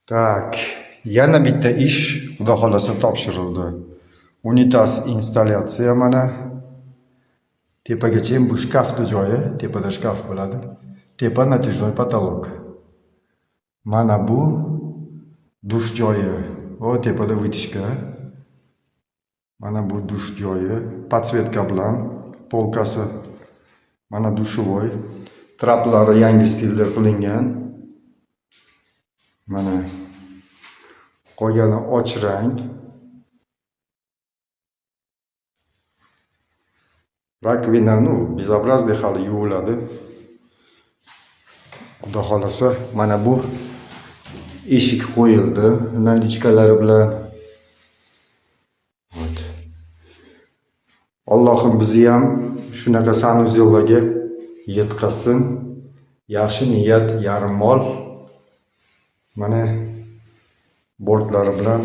Tak, yana bitta ish xudo xolasa topshirildi. Unitas installyatsiya mana tepagacha bu shkafni joyi, tepada shkaf bo'ladi. Tepa natijnoy patolog. Mana bu dush joyi. O tepada vitishka. Mana bu dush joyi, podsvetka bilan, polkasi. Mana dushovoy. Traplari yangi stilda qilingan. Mana qolgani och rang. Rakvina безобразный hali yuviladi. Xudo xolasa mana bu eshik qo'yildi, nalichkalari bilan. Allohim bizni ham shunaqa sanuzellarga yetkazsin. Yaxshi niyat, yarim mol. Mana bortlari bilan